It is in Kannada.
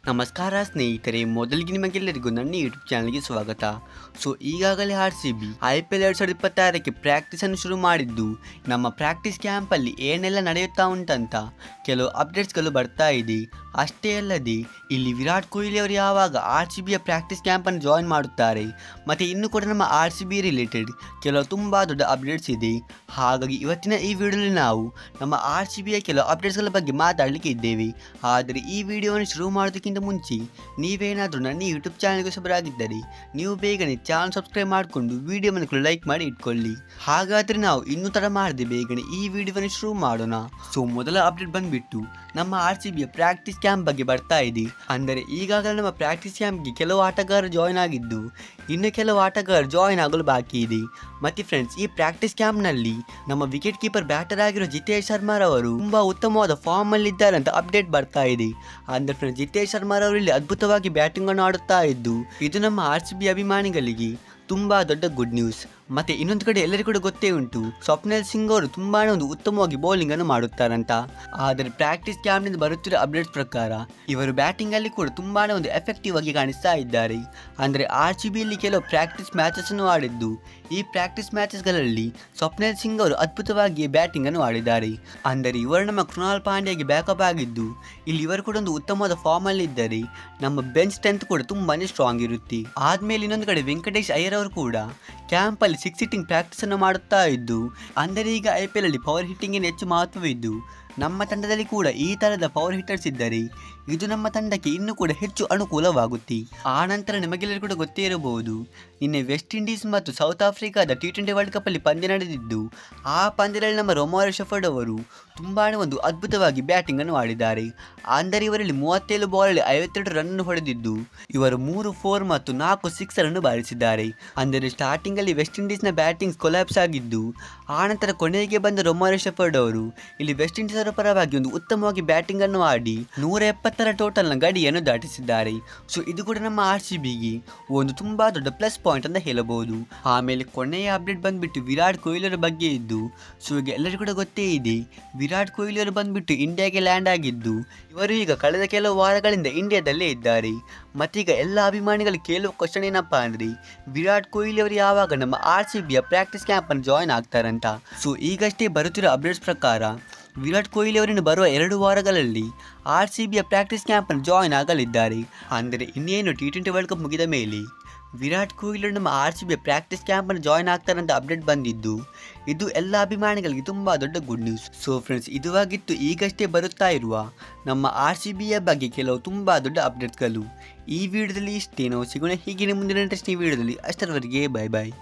ನಮಸ್ಕಾರ ಸ್ನೇಹಿತರೆ, ಮೊದಲಿಗೆ ನಿಮಗೆಲ್ಲರಿಗೂ ನನ್ನ ಯೂಟ್ಯೂಬ್ ಚಾನಲ್ಗೆ ಸ್ವಾಗತ. ಈಗಾಗಲೇ RCB IPL 2026ಕ್ಕೆ ಪ್ರಾಕ್ಟೀಸನ್ನು ಶುರು ಮಾಡಿದ್ದು, ನಮ್ಮ ಪ್ರಾಕ್ಟೀಸ್ ಕ್ಯಾಂಪಲ್ಲಿ ಏನೆಲ್ಲ ನಡೆಯುತ್ತಾ ಉಂಟಂತ ಕೆಲವು ಅಪ್ಡೇಟ್ಸ್ಗಳು ಬರ್ತಾ ಇದೆ. ಅಷ್ಟೇ ಅಲ್ಲದೆ ಇಲ್ಲಿ ವಿರಾಟ್ ಕೊಹ್ಲಿ ಅವರು ಯಾವಾಗ RCBಯ ಪ್ರಾಕ್ಟೀಸ್ ಕ್ಯಾಂಪನ್ನು ಜಾಯಿನ್ ಮಾಡುತ್ತಾರೆ, ಮತ್ತು ಇನ್ನೂ ಕೂಡ ನಮ್ಮ RCB ರಿಲೇಟೆಡ್ ಕೆಲವು ತುಂಬ ದೊಡ್ಡ ಅಪ್ಡೇಟ್ಸ್ ಇದೆ. ಹಾಗಾಗಿ ಇವತ್ತಿನ ಈ ವಿಡಿಯೋದಲ್ಲಿ ನಾವು ನಮ್ಮ RCBಯ ಕೆಲವು ಅಪ್ಡೇಟ್ಸ್ಗಳ ಬಗ್ಗೆ ಮಾತಾಡಲಿಕ್ಕೆ ಇದ್ದೇವೆ. ಆದರೆ ಈ ವಿಡಿಯೋವನ್ನು ಶುರು ಮಾಡೋದಕ್ಕಿಂತ ಮುಂಚೆ ನೀವೇನಾದರೂ ನನ್ನ ಯೂಟ್ಯೂಬ್ ಚಾನಲ್ಗೆ ಹೊಸಬರಾಗಿದ್ದರೆ ನೀವು ಬೇಗನೆ ಚಾನಲ್ ಸಬ್ಸ್ಕ್ರೈಬ್ ಮಾಡಿಕೊಂಡು ವಿಡಿಯೋವನ್ನು ಕೂಡ ಲೈಕ್ ಮಾಡಿ ಇಟ್ಕೊಳ್ಳಿ. ಹಾಗಾದರೆ ನಾವು ಇನ್ನೂ ತಡ ಮಾಡದೆ ಬೇಗನೆ ಈ ವಿಡಿಯೋವನ್ನು ಶುರು ಮಾಡೋಣ. ಮೊದಲ ಅಪ್ಡೇಟ್ ಬಂದ್ಬಿಟ್ಟು ನಮ್ಮ RCBಯ ಪ್ರಾಕ್ಟೀಸ್ ಕ್ಯಾಂಪ್ ಬಗ್ಗೆ ಬರ್ತಾ ಇದೆ. ಅಂದರೆ ಈಗಾಗಲೇ ನಮ್ಮ ಪ್ರಾಕ್ಟೀಸ್ ಕ್ಯಾಂಪ್ಗೆ ಕೆಲವು ಆಟಗಾರರು ಜಾಯಿನ್ ಆಗಿದ್ದು, ಇನ್ನು ಕೆಲವು ಆಟಗಾರರು ಜಾಯಿನ್ ಆಗಲು ಬಾಕಿ ಇದೆ. ಮತ್ತು ಫ್ರೆಂಡ್ಸ್, ಈ ಪ್ರಾಕ್ಟೀಸ್ ಕ್ಯಾಂಪ್ನಲ್ಲಿ ನಮ್ಮ ವಿಕೆಟ್ ಕೀಪರ್ ಬ್ಯಾಟರ್ ಆಗಿರೋ ಜಿತೇಶ್ ಶರ್ಮಾರವರು ತುಂಬ ಉತ್ತಮವಾದ ಫಾರ್ಮ್ ಅಲ್ಲಿ ಇದ್ದಾರೆ ಅಂತ ಅಪ್ಡೇಟ್ ಬರ್ತಾ ಇದೆ. ಅಂದರೆ ಫ್ರೆಂಡ್ಸ್, ಜಿತೇಶ್ ಶರ್ಮಾರವರು ಇಲ್ಲಿ ಅದ್ಭುತವಾಗಿ ಬ್ಯಾಟಿಂಗ್ ಅನ್ನು ಆಡುತ್ತಾ ಇದ್ದು, ಇದು ನಮ್ಮ RCB ಅಭಿಮಾನಿಗಳಿಗೆ ತುಂಬಾ ದೊಡ್ಡ ಗುಡ್ ನ್ಯೂಸ್. ಮತ್ತೆ ಇನ್ನೊಂದು ಕಡೆ ಎಲ್ಲರಿಗೂ ಕೂಡ ಗೊತ್ತೇ ಉಂಟು, ಸ್ವಪ್ನಿಲ್ ಸಿಂಗ್ ಅವರು ತುಂಬಾನೇ ಒಂದು ಉತ್ತಮವಾಗಿ ಬೌಲಿಂಗ್ ಅನ್ನು ಮಾಡುತ್ತಾರಂತ. ಆದರೆ ಪ್ರಾಕ್ಟೀಸ್ ಕ್ಯಾಂಪ್ನಿಂದ ಬರುತ್ತಿರೋ ಅಪ್ಡೇಟ್ಸ್ ಪ್ರಕಾರ ಇವರು ಬ್ಯಾಟಿಂಗ್ ಅಲ್ಲಿ ಕೂಡ ತುಂಬಾನೇ ಒಂದು ಎಫೆಕ್ಟಿವ್ ಆಗಿ ಕಾಣಿಸ್ತಾ ಇದ್ದಾರೆ. ಅಂದರೆ RCBಯಲ್ಲಿ ಕೆಲವು ಪ್ರಾಕ್ಟೀಸ್ ಮ್ಯಾಚಸ್ ಅನ್ನು ಆಡಿದ್ದು, ಈ ಪ್ರಾಕ್ಟೀಸ್ ಮ್ಯಾಚಸ್ಗಳಲ್ಲಿ ಸ್ವಪ್ನಿಲ್ ಸಿಂಗ್ ಅವರು ಅದ್ಭುತವಾಗಿ ಬ್ಯಾಟಿಂಗ್ ಅನ್ನು ಆಡಿದ್ದಾರೆ. ಅಂದರೆ ಇವರು ನಮ್ಮ ಕೃಣಾಲ್ ಪಾಂಡ್ಯಗೆ ಬ್ಯಾಕಪ್ ಆಗಿದ್ದು, ಇಲ್ಲಿ ಇವರು ಕೂಡ ಒಂದು ಉತ್ತಮವಾದ ಫಾರ್ಮ್ ಅಲ್ಲಿ ಇದ್ದಾರೆ. ನಮ್ಮ ಬೆಂಚ್ ಸ್ಟ್ರೆಂತ್ ಕೂಡ ತುಂಬಾನೇ ಸ್ಟ್ರಾಂಗ್ ಇರುತ್ತೆ. ಆದ್ಮೇಲೆ ಇನ್ನೊಂದು ಕಡೆ ವೆಂಕಟೇಶ್ ಅಯ್ಯರ್ ಅವರು ಕೂಡ ಕ್ಯಾಂಪ್ ಅಲ್ಲಿ 6 ಹಿಟ್ಟಿಂಗ್ ಪ್ರಾಕ್ಟೀಸ್ ಅನ್ನು ಮಾಡುತ್ತಾ ಇದ್ದು, ಅಂದರೆ ಈಗ IPL ಅಲ್ಲಿ ಪವರ್ ಹಿಟ್ಟಿಂಗಿನ ಹೆಚ್ಚು ಮಹತ್ವವಿದ್ದು, ನಮ್ಮ ತಂಡದಲ್ಲಿ ಕೂಡ ಈ ತರದ ಪವರ್ ಹಿಟ್ಟರ್ಸ್ ಇದ್ದರೆ ಇದು ನಮ್ಮ ತಂಡಕ್ಕೆ ಇನ್ನೂ ಕೂಡ ಹೆಚ್ಚು ಅನುಕೂಲವಾಗುತ್ತೆ. ಆ ನಂತರ ನಿಮಗೆಲ್ಲರೂ ಕೂಡ ಗೊತ್ತೇ ಇರಬಹುದು, ನಿನ್ನೆ ವೆಸ್ಟ್ ಇಂಡೀಸ್ ಮತ್ತು ಸೌತ್ ಆಫ್ರಿಕಾದ T20 ವರ್ಲ್ಡ್ ಕಪ್ ಅಲ್ಲಿ ಪಂದ್ಯ ನಡೆದಿದ್ದು, ಆ ಪಂದ್ಯದಲ್ಲಿ ನಮ್ಮ ರೊಮಾರಿಯೋ ಶೆಫರ್ಡ್ ಅವರು ತುಂಬಾನೇ ಒಂದು ಅದ್ಭುತವಾಗಿ ಬ್ಯಾಟಿಂಗ್ ಅನ್ನು ಆಡಿದ್ದಾರೆ. ಅಂದರೆ ಇವರಲ್ಲಿ 37 ಬಾಲಲ್ಲಿ 52 ರನ್ ಹೊಡೆದಿದ್ದು, ಇವರು 3 4 ಮತ್ತು 4 6 ಅನ್ನು ಬಾರಿಸಿದ್ದಾರೆ. ಅಂದರೆ ಸ್ಟಾರ್ಟಿಂಗ್ ಅಲ್ಲಿ ವೆಸ್ಟ್ ಇಂಡೀಸ್ನ ಬ್ಯಾಟಿಂಗ್ ಕೊಲ್ಯಾಪ್ಸ್ ಆಗಿದ್ದು, ಆ ನಂತರ ಕೊನೆಗೆ ಬಂದ ರೊಮಾರಿಯೋ ಶೆಫರ್ಡ್ ಅವರು ಇಲ್ಲಿ ವೆಸ್ಟ್ ಇಂಡೀಸ್ ಪರವಾಗಿ ಒಂದು ಉತ್ತಮವಾಗಿ ಬ್ಯಾಟಿಂಗ್ ಅನ್ನು ಆಡಿ 170ರ ಟೋಟಲ್ನ ಗಡಿಯನ್ನು ದಾಟಿಸಿದ್ದಾರೆ. ಇದು ಕೂಡ ನಮ್ಮ RCBಗೆ ಒಂದು ತುಂಬಾ ದೊಡ್ಡ ಪ್ಲಸ್ ಪಾಯಿಂಟ್ ಅಂತ ಹೇಳಬಹುದು. ಆಮೇಲೆ ಕೊನೆಯ ಅಪ್ಡೇಟ್ ಬಂದ್ಬಿಟ್ಟು ವಿರಾಟ್ ಕೊಹ್ಲಿ ಅವರ ಬಗ್ಗೆ ಇದ್ದು, ಈಗ ಎಲ್ಲರಿಗೂ ಕೂಡ ಗೊತ್ತೇ ಇದೆ, ವಿರಾಟ್ ಕೊಹ್ಲಿ ಅವರು ಬಂದ್ಬಿಟ್ಟು ಇಂಡಿಯಾಗೆ ಲ್ಯಾಂಡ್ ಆಗಿದ್ದು, ಇವರು ಈಗ ಕಳೆದ ಕೆಲವು ವಾರಗಳಿಂದ ಇಂಡಿಯಾದಲ್ಲೇ ಇದ್ದಾರೆ. ಮತ್ತೀಗ ಎಲ್ಲ ಅಭಿಮಾನಿಗಳು ಕೇಳುವ ಕ್ವಶನ್ ಏನಪ್ಪಾ ಅಂದ್ರೆ, ವಿರಾಟ್ ಕೊಹ್ಲಿ ಅವರು ಯಾವಾಗ ನಮ್ಮ RCBಯ ಪ್ರಾಕ್ಟೀಸ್ ಕ್ಯಾಂಪ್ ಅನ್ನು ಜಾಯಿನ್ ಆಗ್ತಾರಂತ. ಈಗಷ್ಟೇ ಬರುತ್ತಿರೋ ಅಪ್ಡೇಟ್ಸ್ ಪ್ರಕಾರ ವಿರಾಟ್ ಕೊಹ್ಲಿ ಅವರನ್ನು ಬರುವ 2 ವಾರಗಳಲ್ಲಿ RCBಯ ಪ್ರಾಕ್ಟೀಸ್ ಕ್ಯಾಂಪ್ ಅನ್ನು ಜಾಯಿನ್ ಆಗಲಿದ್ದಾರೆ. ಅಂದರೆ ಇನ್ನೇನು T20 ವರ್ಲ್ಡ್ ಕಪ್ ಮುಗಿದ ಮೇಲೆ ವಿರಾಟ್ ಕೊಹ್ಲಿ ನಮ್ಮ RCBಯ ಪ್ರಾಕ್ಟೀಸ್ ಕ್ಯಾಂಪ್ ಅನ್ನು ಜಾಯಿನ್ ಆಗ್ತಾರಂತ ಅಪ್ಡೇಟ್ ಬಂದಿದ್ದು, ಇದು ಎಲ್ಲ ಅಭಿಮಾನಿಗಳಿಗೆ ತುಂಬಾ ದೊಡ್ಡ ಗುಡ್ ನ್ಯೂಸ್. ಫ್ರೆಂಡ್ಸ್, ಇದುವಾಗಿತ್ತು ಈಗಷ್ಟೇ ಬರುತ್ತಾ ಇರುವ ನಮ್ಮ RCBಯ ಬಗ್ಗೆ ಕೆಲವು ತುಂಬಾ ದೊಡ್ಡ ಅಪ್ಡೇಟ್ಸ್ಗಳು. ಈ ವಿಡಿಯೋದಲ್ಲಿ ಇಷ್ಟೇ. ನಾವು ಸಿಗೋಣ ಹೀಗೆ ಮುಂದಿನ ಇಂಟ್ರೆಸ್ಟಿಂಗ್ ವಿಡಿಯೋದಲ್ಲಿ. ಅಷ್ಟರವರೆಗೆ ಬೈ ಬಾಯ್.